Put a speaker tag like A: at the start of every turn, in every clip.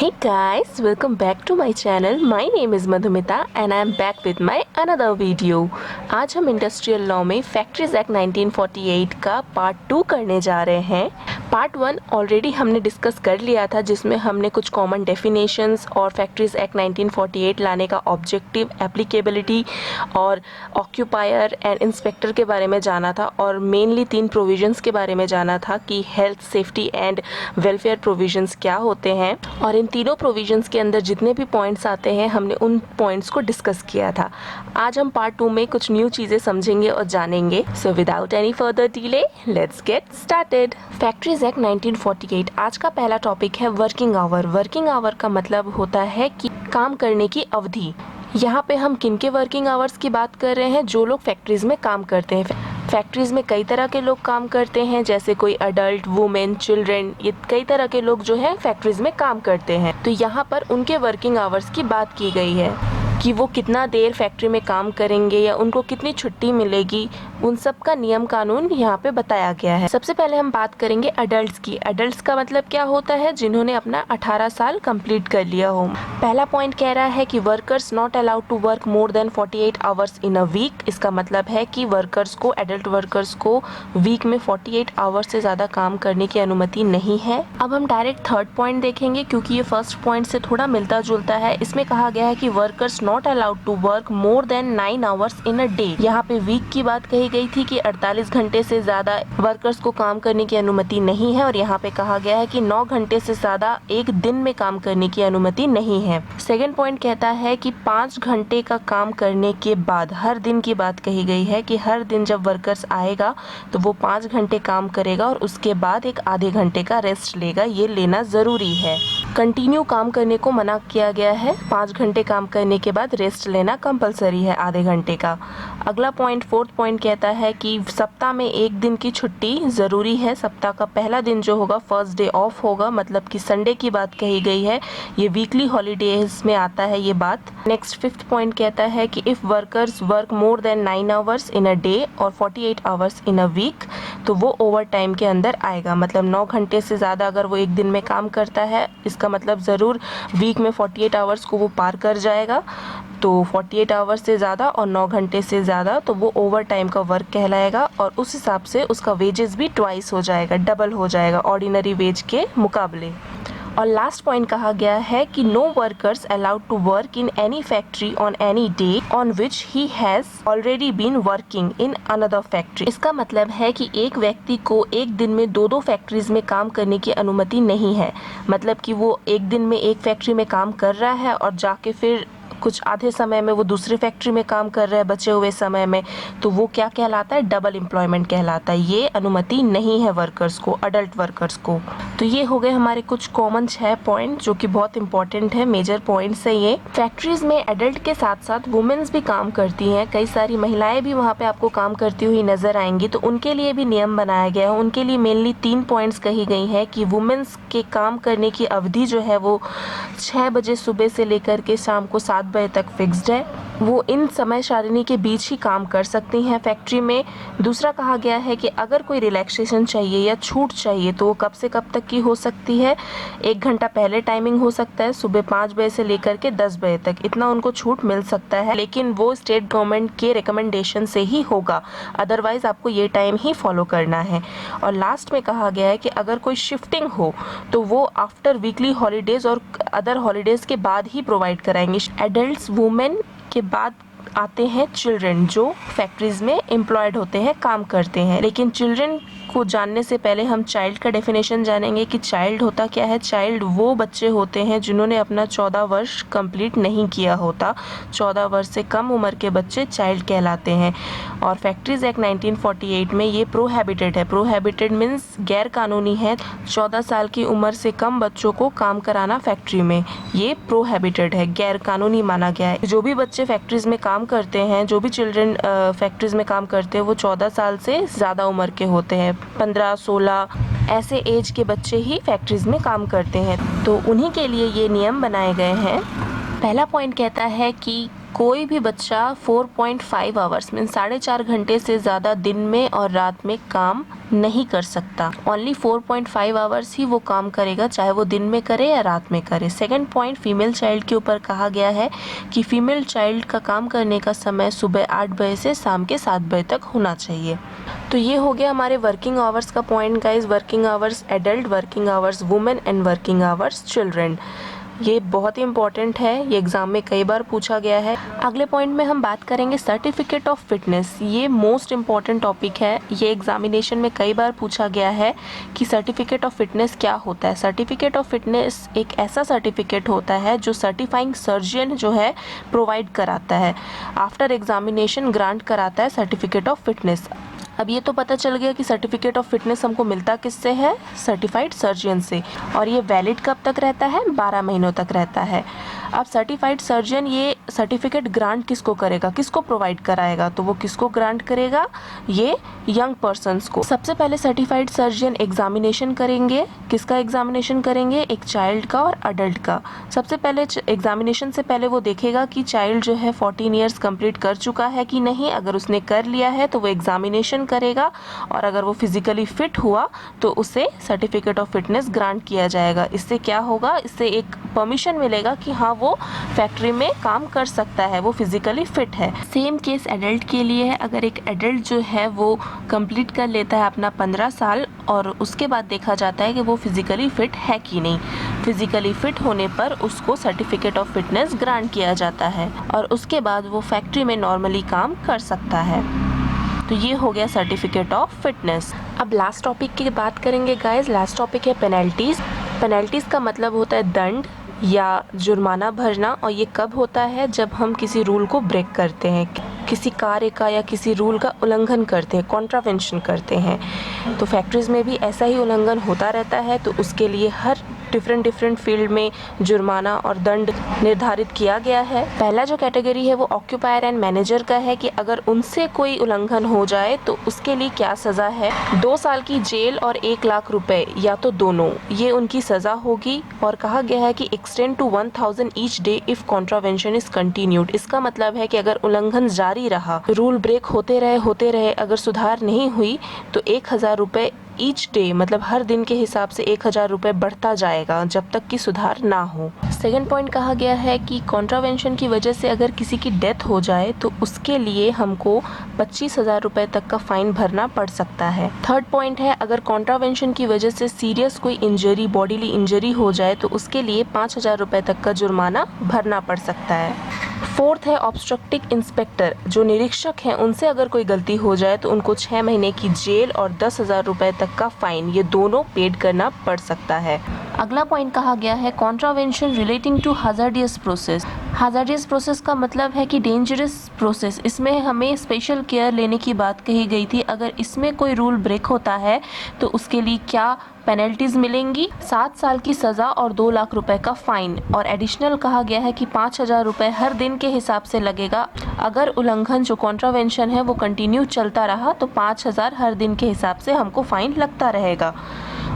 A: Hey guys, welcome back to my channel. My name is Madhumita and I am back with my another video. आज हम industrial law में factories act 1948 का part 2 करने जा रहे हैं। पार्ट 1 ऑलरेडी हमने डिस्कस कर लिया था, जिसमें हमने कुछ कॉमन डेफिनेशंस और फैक्ट्रीज एक्ट 1948 लाने का ऑब्जेक्टिव, एप्लीकेबिलिटी और ऑक्यूपायर एंड इंस्पेक्टर के बारे में जाना था, और मेनली 3 प्रोविजंस के बारे में जाना था कि health, safety and welfare provisions क्या होते हैं। और इन तीनों प्रोविजंस के अंदर जितने भी पॉइंट्स आते हैं, हमने उन पॉइंट्स को डिस्कस किया था। आज हम पार्ट 2 में कुछ न्यू चीज़ें समझेंगे और जानेंगे। So without any further delay, let's get started. Factories act 1948 आज का पहला टॉपिक है वर्किंग आवर। वर्किंग आवर का मतलब होता है कि काम करने की अवधि। यहाँ पे हम किन के वर्किंग आवर्स की बात कर रहे हैं? जो लोग फैक्ट्रीज में काम करते हैं। फैक्ट्रीज में कई तरह के लोग काम करते हैं, जैसे कोई अडल्ट, वुमेन, चिल्ड्रन, ये कई तरह के लोग जो है फैक्ट्रीज में काम करते हैं। तो यहाँ पर उनके वर्किंग आवर्स की बात की गई है कि वो कितना देर फैक्ट्री में काम करेंगे या उनको कितनी छुट्टी मिलेगी। उन सब का नियम कानून यहाँ पे बताया गया है। सबसे पहले हम बात करेंगे अडल्ट्स की। अडल्ट्स का मतलब क्या होता है? जिन्होंने अपना 18 साल कंप्लीट कर लिया हो। पहला पॉइंट कह रहा है कि workers not allowed to work more than 48 hours in a week. इसका मतलब है कि वर्कर्स को, एडल्ट वर्कर्स को वीक में 48 आवर्स से ज़्यादा काम करने की अनुमति नहीं है। अब हम डायरेक्ट थर्ड पॉइंट देखेंगे, क्योंकि ये फर्स्ट पॉइंट से थोड़ा मिलता जुलता है। इसमें कहा गया है कि workers not allowed to work more than 9 hours in a day. यहाँ पे वीक की बात कही गई थी कि 48 घंटे से ज्यादा वर्कर्स को काम करने की अनुमति नहीं है, और यहाँ पे कहा गया है कि 9 घंटे से ज्यादा एक दिन में काम करने की अनुमति नहीं है। सेकंड पॉइंट कहता है कि 5 घंटे का काम करने के बाद, हर दिन की बात कही गई है कि हर दिन जब वर्कर्स आएगा तो वो 5 घंटे काम करेगा और उसके बाद एक आधे घंटे का रेस्ट लेगा। ये लेना जरूरी है। कंटिन्यू काम करने को मना किया गया है। 5 घंटे काम करने के बाद रेस्ट लेना कंपलसरी है, आधे घंटे का। अगला पॉइंट, फोर्थ पॉइंट कहता है कि सप्ताह में एक दिन की छुट्टी ज़रूरी है। सप्ताह का पहला दिन जो होगा फर्स्ट डे ऑफ होगा, मतलब कि संडे की बात कही गई है। ये वीकली हॉलीडेज में आता है ये बात। नेक्स्ट फिफ्थ पॉइंट कहता है कि if workers work more than 9 hours in a day और 48 आवर्स इन अ वीक, तो वो ओवर टाइम के अंदर आएगा। मतलब 9 घंटे से ज़्यादा अगर वो एक दिन में काम करता है, इसका मतलब ज़रूर वीक में 48 आवर्स को वो पार कर जाएगा। तो 48 आवर्स से ज़्यादा और 9 घंटे से ज़्यादा, तो वो ओवर टाइम का वर्क कहलाएगा, और उस हिसाब से उसका वेजेस भी ट्वाइस हो जाएगा, डबल हो जाएगा ऑर्डिनरी वेज के मुकाबले। और लास्ट पॉइंट कहा गया है कि no workers allowed to work in any factory on any day on which he has already been working in another factory. इसका मतलब है कि एक व्यक्ति को एक दिन में 2 फैक्ट्रीज में काम करने की अनुमति नहीं है। मतलब कि वो एक दिन में एक फैक्ट्री में काम कर रहा है और जाके फिर कुछ आधे समय में वो दूसरी फैक्ट्री में काम कर रहा है बचे हुए समय में, तो वो क्या कहलाता है? डबल एम्प्लॉयमेंट कहलाता है। ये अनुमति नहीं है वर्कर्स को, अडल्ट वर्कर्स को। तो ये हो गए हमारे कुछ कॉमन 6 पॉइंट, जो कि बहुत इंपॉर्टेंट है, मेजर पॉइंट्स है ये। फैक्ट्रीज में एडल्ट के साथ साथ वुमेन्स भी काम करती हैं। कई सारी महिलाएं भी वहाँ पे आपको काम करती हुई नजर आएंगी, तो उनके लिए भी नियम बनाया गया है। उनके लिए मेनली 3 पॉइंट्स कही गई है कि वुमेन्स के काम करने की अवधि जो है वो 6 बजे सुबह से लेकर के शाम को 7 बजे तक फिक्स्ड है। वो इन समय सारिणी के बीच ही काम कर सकती हैं फैक्ट्री में। दूसरा कहा गया है कि अगर कोई रिलैक्सेशन चाहिए या छूट चाहिए तो वो कब से कब तक की हो सकती है? 1 घंटा पहले टाइमिंग हो सकता है, सुबह 5 बजे से लेकर के 10 बजे तक, इतना उनको छूट मिल सकता है, लेकिन वो स्टेट गवर्नमेंट के रिकमेंडेशन से ही होगा। अदरवाइज आपको ये टाइम ही फॉलो करना है। और लास्ट में कहा गया है कि अगर कोई शिफ्टिंग हो तो वो आफ्टर वीकली हॉलीडेज और अदर हॉलीडेज के बाद ही प्रोवाइड कराएंगे। एडल्ट्स, वुमेन के बाद आते हैं चिल्ड्रन, जो फैक्ट्रीज में एम्प्लॉयड होते हैं, काम करते हैं। लेकिन चिल्ड्रन को जानने से पहले हम चाइल्ड का डेफिनेशन जानेंगे कि चाइल्ड होता क्या है। चाइल्ड वो बच्चे होते हैं जिन्होंने अपना 14 वर्ष कंप्लीट नहीं किया होता। 14 वर्ष से कम उम्र के बच्चे चाइल्ड कहलाते हैं। और फैक्ट्रीज एक्ट 1948 में ये प्रोहिबिटेड है। प्रोहिबिटेड मीन्स गैर कानूनी है। 14 साल की उम्र से कम बच्चों को काम कराना फैक्ट्री में, ये प्रोहिबिटेड है, गैर कानूनी माना गया है। जो भी बच्चे फैक्ट्रीज में काम करते हैं, जो भी चिल्ड्रन फैक्ट्रीज में काम करते हैं, वो 14 साल से ज़्यादा उम्र के होते हैं। 15, 16 ऐसे एज के बच्चे ही फैक्ट्रीज में काम करते हैं, तो उन्हीं के लिए ये नियम बनाए गए हैं। पहला पॉइंट कहता है कि कोई भी बच्चा 4.5 आवर्स मीन 4.5 घंटे से ज़्यादा दिन में और रात में काम नहीं कर सकता। ओनली 4.5 आवर्स ही वो काम करेगा, चाहे वो दिन में करे या रात में करे। सेकंड पॉइंट फीमेल चाइल्ड के ऊपर कहा गया है कि फीमेल चाइल्ड का काम करने का समय सुबह 8 बजे से शाम के 7 बजे तक होना चाहिए। तो ये हो गया हमारे वर्किंग आवर्स का point guys. Working hours adult, working hours women and working hours children. ये बहुत ही इंपॉर्टेंट है, ये एग्ज़ाम में कई बार पूछा गया है। अगले पॉइंट में हम बात करेंगे सर्टिफिकेट ऑफ फिटनेस। ये मोस्ट इम्पॉर्टेंट टॉपिक है, ये एग्जामिनेशन में कई बार पूछा गया है कि सर्टिफिकेट ऑफ फिटनेस क्या होता है। सर्टिफिकेट ऑफ फिटनेस एक ऐसा सर्टिफिकेट होता है जो सर्टिफाइंग सर्जन जो है प्रोवाइड कराता है, आफ्टर एग्जामिनेशन ग्रांट कराता है सर्टिफिकेट ऑफ फिटनेस। अब ये तो पता चल गया कि सर्टिफिकेट ऑफ फिटनेस हमको मिलता किससे है, सर्टिफाइड सर्जन से। और ये वैलिड कब तक रहता है, 12 महीनों तक रहता है। अब सर्टिफाइड सर्जन ये सर्टिफिकेट ग्रांट किसको करेगा, किसको प्रोवाइड कराएगा, तो वो किसको ग्रांट करेगा, ये यंग पर्सन्स को। सबसे पहले सर्टिफाइड सर्जन एग्जामिनेशन करेंगे। किसका एग्जामिनेशन करेंगे, एक चाइल्ड का और अडल्ट का। सबसे पहले एग्जामिनेशन से पहले वो देखेगा कि चाइल्ड जो है 14 ईयर्स कंप्लीट कर चुका है कि नहीं। अगर उसने कर लिया है तो वो एग्जामिनेशन करेगा, और अगर वो फिजिकली फिट हुआ तो उसे सर्टिफिकेट ऑफ फिटनेस ग्रांट किया जाएगा। इससे क्या होगा, इससे एक परमिशन मिलेगा कि हाँ वो फैक्ट्री में काम कर सकता है, वो फिजिकली फिट है। सेम केस एडल्ट के लिए है। अगर एक एडल्ट जो है वो कंप्लीट कर लेता है अपना 15 साल और उसके बाद देखा जाता है कि वो फिजिकली फिट है कि नहीं, फिजिकली फिट होने पर उसको सर्टिफिकेट ऑफ फिटनेस ग्रांट किया जाता है और उसके बाद वो फैक्ट्री में नॉर्मली काम कर सकता है। तो ये हो गया सर्टिफिकेट ऑफ फिटनेस। अब लास्ट टॉपिक की बात करेंगे गाइस। लास्ट टॉपिक है पेनल्टीज़। पेनल्टीज़ का मतलब होता है दंड या जुर्माना भरना, और ये कब होता है, जब हम किसी रूल को ब्रेक करते हैं, किसी कार्य का या किसी रूल का उल्लंघन करते हैं, कॉन्ट्रावेंशन करते हैं। तो फैक्ट्रीज़ में भी ऐसा ही उल्लंघन होता रहता है, तो उसके लिए हर डिफरेंट फील्ड में जुर्माना और दंड निर्धारित किया गया है। पहला जो कैटेगरी है वो ऑक्यूपायर एंड मैनेजर का है कि अगर उनसे कोई उल्लंघन हो जाए तो उसके लिए क्या सज़ा है। 2 साल की जेल और 1 लाख रुपए या तो दोनों, ये उनकी सज़ा होगी। और कहा गया है कि extend to 1000 each day if contravention is continued. इसका मतलब है कि अगर उल्लंघन जारी रहा, रूल ब्रेक होते रहे, अगर सुधार नहीं हुई तो 1000 रुपये ईच डे, मतलब हर दिन के हिसाब से 1000 रुपये बढ़ता जाएगा जब तक कि सुधार ना हो। सेकंड पॉइंट कहा गया है कि कॉन्ट्रावेंशन की वजह से अगर किसी की डेथ हो जाए तो उसके लिए हमको 25,000 रुपये तक का फाइन भरना पड़ सकता है। थर्ड पॉइंट है अगर कॉन्ट्रावेंशन की वजह से सीरियस कोई इंजरी, बॉडीली इंजरी हो जाए तो उसके लिए 5,000 रुपये तक का जुर्माना भरना पड़ सकता है। फोर्थ है ऑब्स्ट्रक्टिव इंस्पेक्टर, जो निरीक्षक हैं, उनसे अगर कोई गलती हो जाए तो उनको 6 महीने की जेल और 10,000 रुपये तक का फाइन, ये दोनों पेड करना पड़ सकता है। अगला पॉइंट कहा गया है contravention relating to hazardous process. Hazardous process का मतलब है कि डेंजरस प्रोसेस। इसमें हमें स्पेशल केयर लेने की बात कही गई थी। अगर इसमें कोई रूल ब्रेक होता है तो उसके लिए क्या पेनल्टीज मिलेंगी, 7 साल की सज़ा और 2 लाख रुपए का फाइन। और एडिशनल कहा गया है कि 5,000 रुपये हर दिन के हिसाब से लगेगा। अगर उल्लंघन जो कॉन्ट्रावेंशन है वो कंटिन्यू चलता रहा तो 5,000 हर दिन के हिसाब से हमको फाइन लगता रहेगा।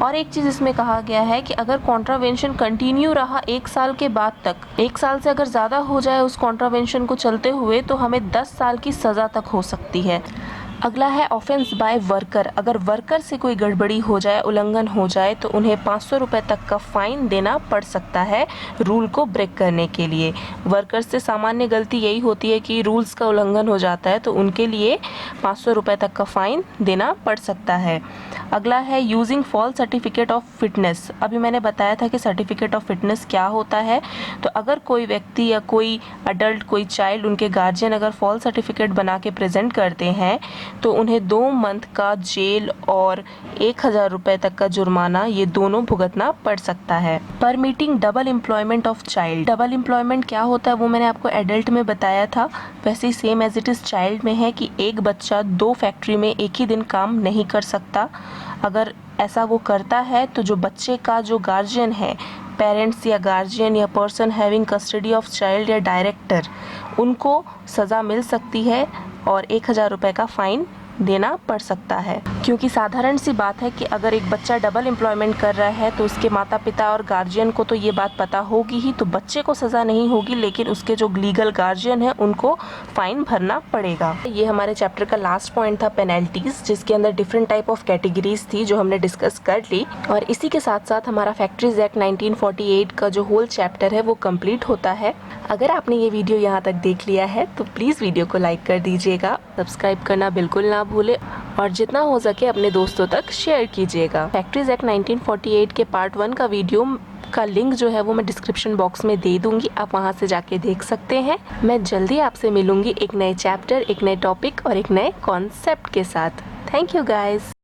A: और एक चीज़ इसमें कहा गया है कि अगर कॉन्ट्रावेंशन कंटिन्यू रहा 1 साल के बाद तक, 1 साल से अगर ज़्यादा हो जाए उस कॉन्ट्रावेंशन को चलते हुए, तो हमें 10 साल की सज़ा तक हो सकती है। अगला है ऑफेंस बाय वर्कर। अगर वर्कर से कोई गड़बड़ी हो जाए, उल्लंघन हो जाए, तो उन्हें 500 रुपये तक का फ़ाइन देना पड़ सकता है रूल को ब्रेक करने के लिए। वर्कर से सामान्य गलती यही होती है कि रूल्स का उल्लंघन हो जाता है, तो उनके लिए 500 रुपये तक का फ़ाइन देना पड़ सकता है। अगला है using false certificate of fitness. अभी मैंने बताया था कि सर्टिफिकेट ऑफ फिटनेस क्या होता है। तो अगर कोई व्यक्ति या कोई अडल्ट, कोई चाइल्ड, उनके गार्जियन अगर फॉल्स सर्टिफिकेट बना के प्रेजेंट करते हैं तो उन्हें 2 मंथ का जेल और 1,000 रुपये तक का जुर्माना, ये दोनों भुगतना पड़ सकता है। Permitting double employment of child. Double employment क्या होता है वो मैंने आपको एडल्ट में बताया था, वैसे ही same as it is child में है कि एक बच्चा 2 फैक्ट्री में एक ही दिन काम नहीं कर सकता। अगर ऐसा वो करता है तो जो बच्चे का जो गार्जियन है, पेरेंट्स या गार्जियन या person having custody of child या डायरेक्टर, उनको सज़ा मिल सकती है और 1,000 रुपये का फ़ाइन देना पड़ सकता है, क्योंकि साधारण सी बात है कि अगर एक बच्चा डबल एम्प्लॉयमेंट कर रहा है तो उसके माता पिता और गार्जियन को तो ये बात पता होगी ही, तो बच्चे को सज़ा नहीं होगी, लेकिन उसके जो लीगल गार्जियन है उनको फाइन भरना पड़ेगा। ये हमारे चैप्टर का लास्ट पॉइंट था, पेनल्टीज, जिसके अंदर डिफरेंट टाइप ऑफ कैटेगरीज थी जो हमने डिस्कस कर ली। और इसी के साथ साथ हमारा फैक्ट्रीज एक्ट 1948 का जो होल चैप्टर है वो कंप्लीट होता है। अगर आपने ये वीडियो यहाँ तक देख लिया है तो प्लीज़ वीडियो को लाइक कर दीजिएगा, सब्सक्राइब करना बिल्कुल ना भूले और जितना हो सके अपने दोस्तों तक शेयर कीजिएगा। फैक्ट्रीज एक्ट 1948 के पार्ट 1 का वीडियो का लिंक जो है वो मैं डिस्क्रिप्शन बॉक्स में दे दूंगी, आप वहां से जाके देख सकते हैं। मैं जल्दी आपसे मिलूंगी एक नए चैप्टर, एक नए टॉपिक और एक नए कॉन्सेप्ट के साथ। Thank you guys.